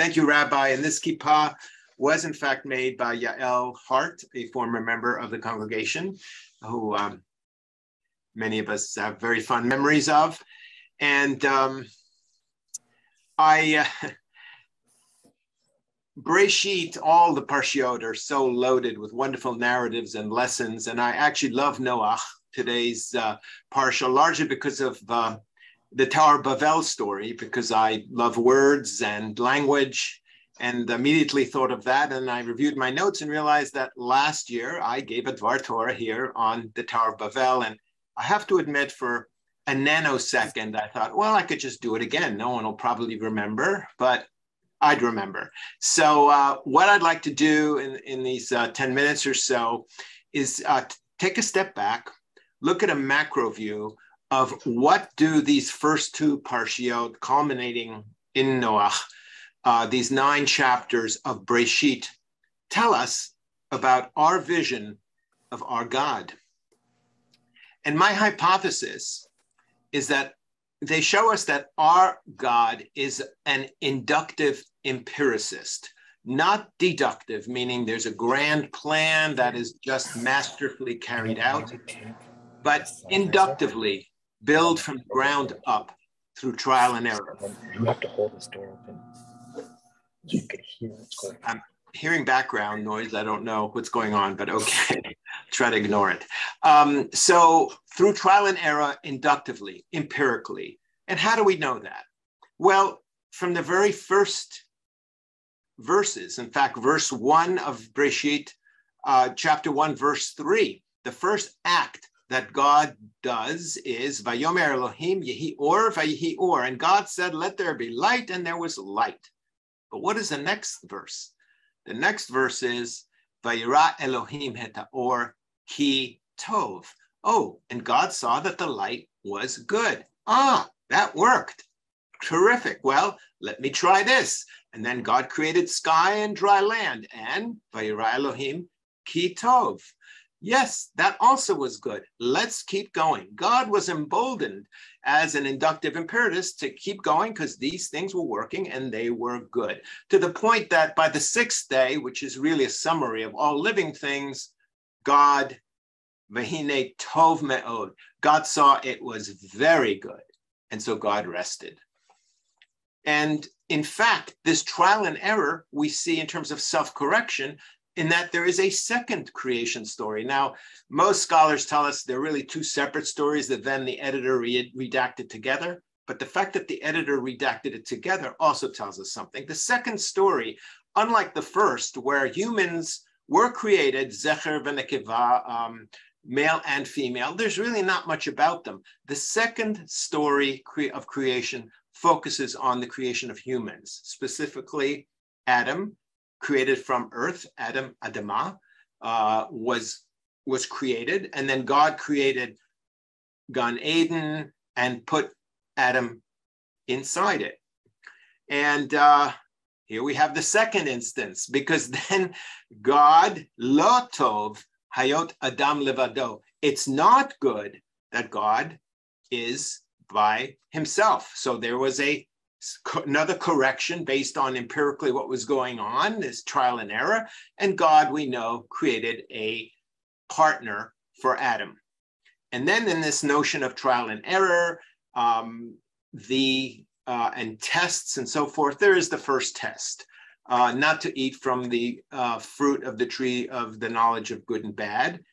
Thank you, Rabbi. And this kippah was in fact made by Yael Hart, a former member of the congregation, who many of us have very fond memories of. And Breshit, all the parshiot are so loaded with wonderful narratives and lessons. And I actually love Noach, today's parsha, largely because of the Tower Bavel story, because I love words and language, and immediately thought of that. And I reviewed my notes and realized that last year I gave a Dvar Torah here on the Tower of Bavel. And I have to admit, for a nanosecond, I thought, well, I could just do it again. No one will probably remember, but I'd remember. So what I'd like to do in these 10 minutes or so is take a step back, look at a macro view of what do these first two parshiot culminating in Noach, these 9 chapters of Breshit, tell us about our vision of our God. And my hypothesis is that they show us that our God is an inductive empiricist, not deductive, meaning there's a grand plan that is just masterfully carried out, but inductively build from the ground up through trial and error. You have to hold this door open. You can hear what's going on. I'm hearing background noise. I don't know what's going on, but okay, try to ignore it. So through trial and error, inductively, empirically. And how do we know that? Well, from the very first verses, in fact, verse 1 of Breshit, chapter 1, verse 3, the first act that God does is Vayomer Elohim Yehi Or Vayihi Or, and God said, "Let there be light," and there was light. But what is the next verse? The next verse is Vayira Elohim Heta Or Ki Tov. Oh, and God saw that the light was good. That worked. Terrific. Well, let me try this. And then God created sky and dry land, and Vayira Elohim Ki Tov. Yes, that also was good. Let's keep going. God was emboldened as an inductive empiricist to keep going because these things were working and they were good. To the point that by the 6th day, which is really a summary of all living things, God, Vehine Tov Me'od, God saw it was very good. And so God rested. And in fact, this trial and error we see in terms of self-correction, in that there is a second creation story. Now, most scholars tell us they're really 2 separate stories that then the editor redacted together. But the fact that the editor redacted it together also tells us something. The second story, unlike the first, where humans were created, Zecher v'Nekeva, male and female, there's really not much about them. The second story of creation focuses on the creation of humans, specifically Adam, created from earth. Adam, Adamah, was created. And then God created Gan Eden and put Adam inside it. And here we have the second instance, because then God, lo tov, hayot Adam levado. It's not good that God is by himself. So there was another correction based on empirically what was going on, this trial and error. And God, we know, created a partner for Adam. And then in this notion of trial and error, and tests and so forth, there is the first test, not to eat from the fruit of the tree of the knowledge of good and bad.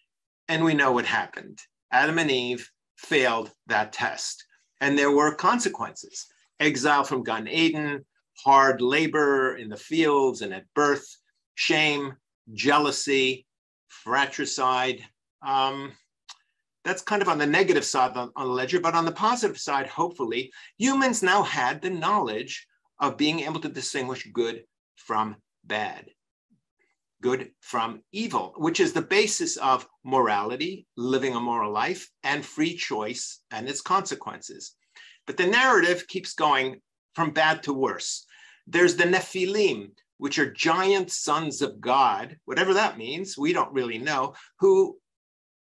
And we know what happened. Adam and Eve failed that test. And there were consequences. Exile from Gan Eden, hard labor in the fields and at birth, shame, jealousy, fratricide. That's kind of on the negative side on the ledger, but on the positive side, hopefully, humans now had the knowledge of being able to distinguish good from bad, good from evil, which is the basis of morality, living a moral life, and free choice and its consequences. But the narrative keeps going from bad to worse. There's the Nephilim, which are giant sons of God, whatever that means, we don't really know, who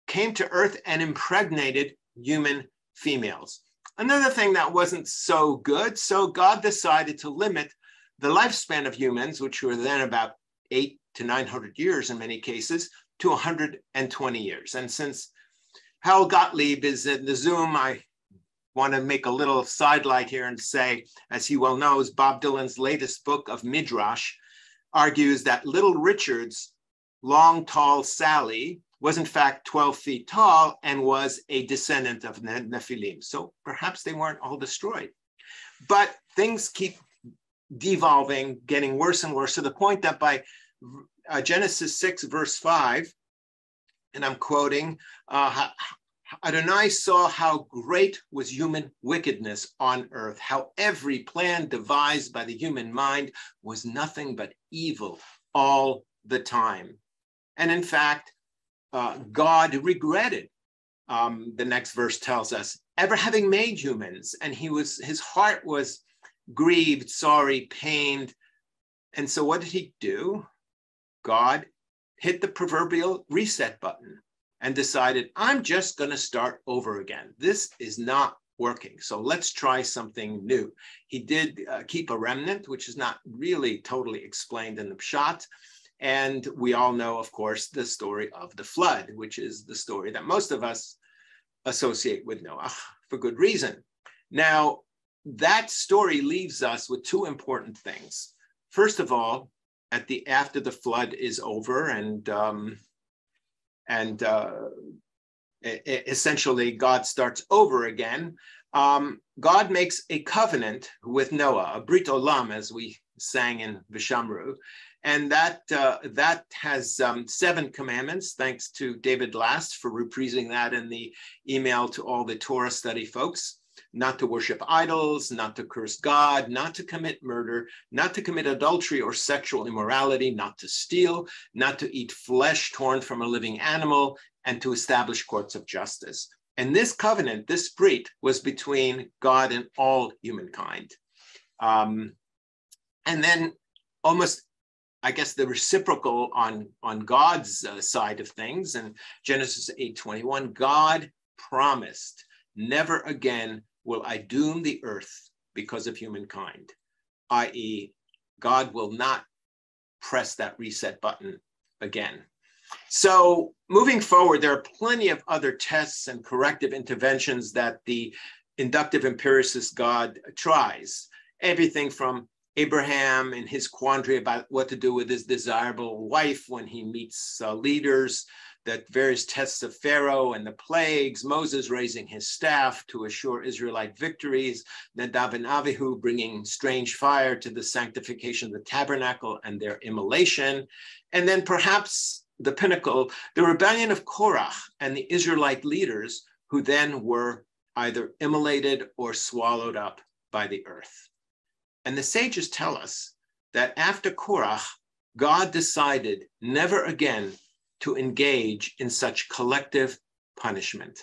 came to earth and impregnated human females. Another thing that wasn't so good, so God decided to limit the lifespan of humans, which were then about 800 to 900 years in many cases, to 120 years. And since Hal Gottlieb is in the Zoom, I want to make a little sidelight here and say, as he well knows, Bob Dylan's latest book of Midrash argues that Little Richard's long, tall Sally was in fact 12 feet tall and was a descendant of Nephilim. So perhaps they weren't all destroyed. But things keep devolving, getting worse and worse, to the point that by Genesis 6, verse 5, and I'm quoting, Adonai saw how great was human wickedness on earth, how every plan devised by the human mind was nothing but evil all the time. And in fact, God regretted, the next verse tells us, ever having made humans, and his heart was grieved, sorry, pained. And so what did he do? God hit the proverbial reset button and decided, I'm just going to start over again. This is not working. So let's try something new. He did keep a remnant, which is not really totally explained in the Pshat. And we all know, of course, the story of the flood, which is the story that most of us associate with Noah for good reason. Now, that story leaves us with two important things. First of all, after the flood is over and essentially God starts over again, God makes a covenant with Noah, a Brit Olam, as we sang in Vishamru, and that has 7 commandments, thanks to David Last for reprising that in the email to all the Torah study folks. Not to worship idols, not to curse God, not to commit murder, not to commit adultery or sexual immorality, not to steal, not to eat flesh torn from a living animal, and to establish courts of justice. And this covenant, this brit, was between God and all humankind. And then almost, I guess, the reciprocal on God's side of things, in Genesis 8:21, God promised, never again will I doom the earth because of humankind, i.e., God will not press that reset button again. So moving forward, there are plenty of other tests and corrective interventions that the inductive empiricist God tries. Everything from Abraham and his quandary about what to do with his desirable wife when he meets leaders, that various tests of Pharaoh and the plagues, Moses raising his staff to assure Israelite victories, Nadav and Avihu bringing strange fire to the sanctification of the tabernacle and their immolation, and then perhaps the pinnacle, the rebellion of Korach and the Israelite leaders, who then were either immolated or swallowed up by the earth. And the sages tell us that after Korach, God decided never again to engage in such collective punishment.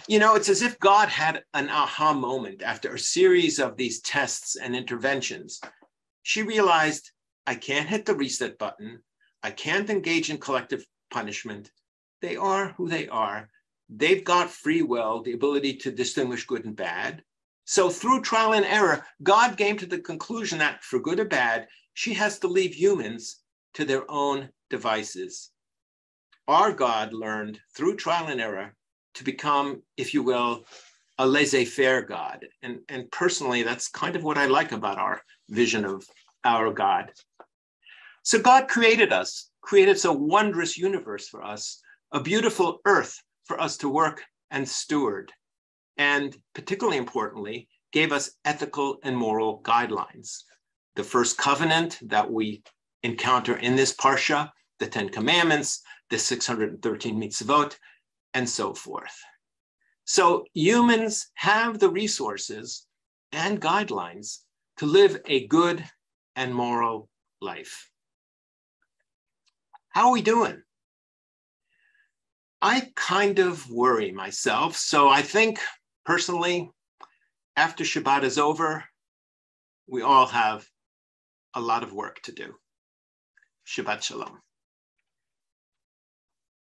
You know, it's as if God had an aha moment after a series of these tests and interventions. She realized, I can't hit the reset button. I can't engage in collective punishment. They are who they are. They've got free will, the ability to distinguish good and bad. So through trial and error, God came to the conclusion that for good or bad, she has to leave humans to their own devices. Our God learned through trial and error to become, if you will, a laissez-faire God. And personally, that's kind of what I like about our vision of our God. So God created us, created a wondrous universe for us, a beautiful earth for us to work and steward. And particularly importantly, gave us ethical and moral guidelines. The first covenant that we encounter in this parsha, the 10 Commandments, the 613 mitzvot, and so forth. So humans have the resources and guidelines to live a good and moral life. How are we doing? I kind of worry myself. So I think personally, after Shabbat is over, we all have a lot of work to do. Shabbat Shalom.